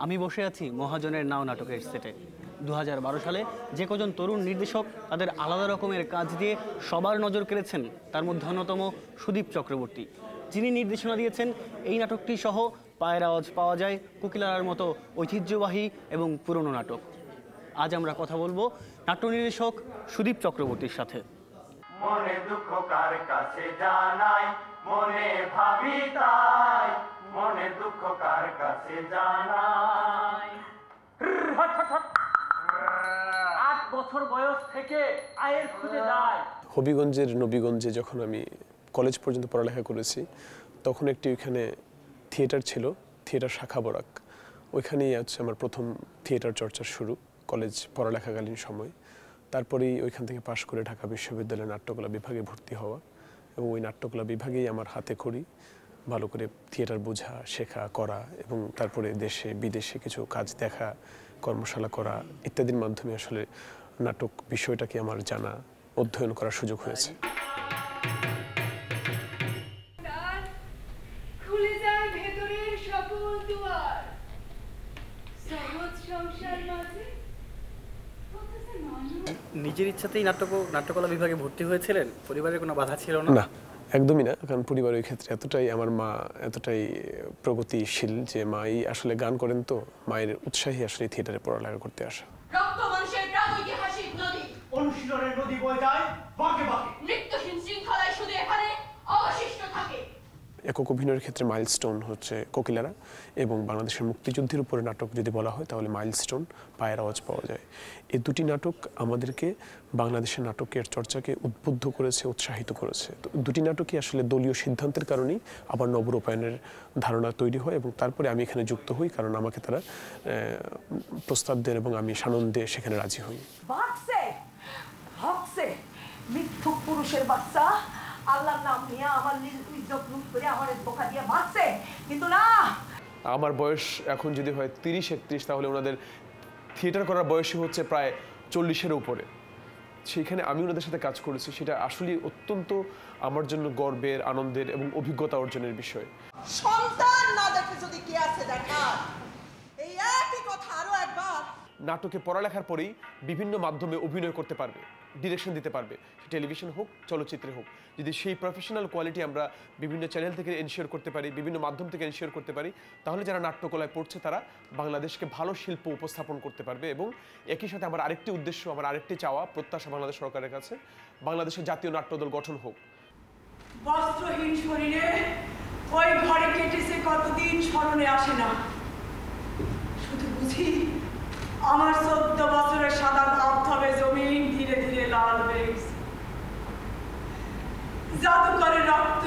আমি বসে আছি মহাজনের নাও নাটকের সেটে। 2012 সালে যে কজন তরুণ নির্দেশক তাদের আলাদা রকমের কাজ দিয়ে সবার নজর কেড়েছেন তার মধ্যে অন্যতম সুদীপ চক্রবর্তী, যিনি নির্দেশনা দিয়েছেন এই নাটকটি সহ পায়ের আওয়াজ পাওয়া যায়, কোকিলার মতো ঐতিহ্যবাহী এবং পুরনো নাটক। আজ আমরা কথা বলবো নাট্য নির্দেশক সুদীপ চক্রবর্তীর সাথে। মনে দুঃখ কার কাছে জানাই, মনে ভাবি তাই, মনে দুঃখ কার কাছে জানাই। 8 বছর বয়স থেকে আয়ের খুঁজে যায়। হবিগঞ্জের নবীগঞ্জে যখন আমি কলেজ পর্যন্ত পড়ালেখা করেছি, তখন একটি ওইখানে থিয়েটার ছিল, থিয়েটার শাখা বরাক। ওইখানেই হচ্ছে আমার প্রথম থিয়েটার চর্চার শুরু কলেজ পড়ালেখাকালীন সময়। তারপরেই ওইখান থেকে পাশ করে ঢাকা বিশ্ববিদ্যালয়ের নাট্যকলা বিভাগে ভর্তি হওয়া, এবং ওই নাট্যকলা বিভাগেই আমার হাতে খড়ি ভালো করে থিয়েটার বোঝা, শেখা, করা, এবং তারপরে দেশে বিদেশে কিছু কাজ দেখা, কর্মশালা করা ইত্যাদির মাধ্যমে আসলে নাটক বিষয়টাকে আমার জানা, অধ্যয়ন করার সুযোগ হয়েছে। নিজের ইচ্ছাতেই নাট্যকলা বিভাগে ভর্তি হয়েছিলেন? পরিবারের কোনো বাধা ছিল না? না, একদমই না। কারণ পরিবারের ক্ষেত্রে এতটাই, আমার মা এতটাই প্রগতিশীল যে মাই আসলে গান করেন, তো মায়ের উৎসাহী আসলে থিয়েটারে পড়ালেখা করতে আসা। রক্ত মানুষের প্রাগৈতিহাসিক নদী, অনুশীলনের নদী বয়ে যায় বাঁকে বাঁকে। নৃত্যহীন শৃঙ্খলায় শুধু এখানে অবশিষ্ট থাকে। একক অভিনয়ের ক্ষেত্রে মাইলস্টোন হচ্ছে কোকিলারা, এবং বাংলাদেশের মুক্তিযুদ্ধের উপরে নাটক যদি বলা হয় তাহলে মাইলস্টোন পায়ের আওয়াজ পাওয়া যায়। এই দুটি নাটক আমাদেরকে বাংলাদেশের নাটকের চর্চাকে উদ্বুদ্ধ করেছে, উৎসাহিত করেছে। তো দুটি নাটকই আসলে দলীয় সিদ্ধান্তের কারণেই আবার নবরূপায়ণের ধারণা তৈরি হয়, এবং তারপরে আমি এখানে যুক্ত হই, কারণ আমাকে তারা প্রস্তাব দেন এবং আমি সানন্দে সেখানে রাজি হই। মিথ্যুক পুরুষের বাচ্চা আল্লাহর নাম নিয়ে আমার ইজ্জত লুট করে আমার ধোঁকা দিয়ে মারছে, কিন্তু না। আমার বয়স এখন যদি হয় 30-31, তাহলে ওনাদের থিয়েটার করার বয়সই হচ্ছে প্রায় 40-এর উপরে। সেইখানে আমি ওনাদের সাথে কাজ করেছি, সেটা আসলে অত্যন্ত আমার জন্য গর্বের, আনন্দের এবং অভিজ্ঞতা অর্জনের বিষয়। সন্তান না দেখে যদি কি আছে দেখা, এই একই কথা আরো একবার। নাটকে পড়ালেখার পরেই বিভিন্ন মাধ্যমে অভিনয় করতে পারবে, ডিরেকশন দিতে পারবে, টেলিভিশন হোক, চলচ্চিত্রে হোক। যদি সেই প্রফেশনাল কোয়ালিটি আমরা বিভিন্ন চ্যানেল থেকে এনশিওর করতে পারি, বিভিন্ন মাধ্যম থেকে এনশিওর করতে পারি, তাহলে যারা নাট্যকলায় পড়ছে তারা বাংলাদেশকে ভালো শিল্প উপস্থাপন করতে পারবে। এবং একই সাথে আমার আরেকটি উদ্দেশ্য, আমার আরেকটি চাওয়া, প্রত্যাশা বাংলাদেশ সরকারের কাছে, বাংলাদেশের জাতীয় নাট্যদল গঠন হোক। বস্ত্রহীন শরীরে ওই ঘরে কেটেছে কতদিন স্মরণে আসে না, শুধু বুঝি আমার 14 বছরের সাদা ধবধবে জমিন ধীরে ধীরে লাল হয়ে গেছে। জাদুকরের রক্ত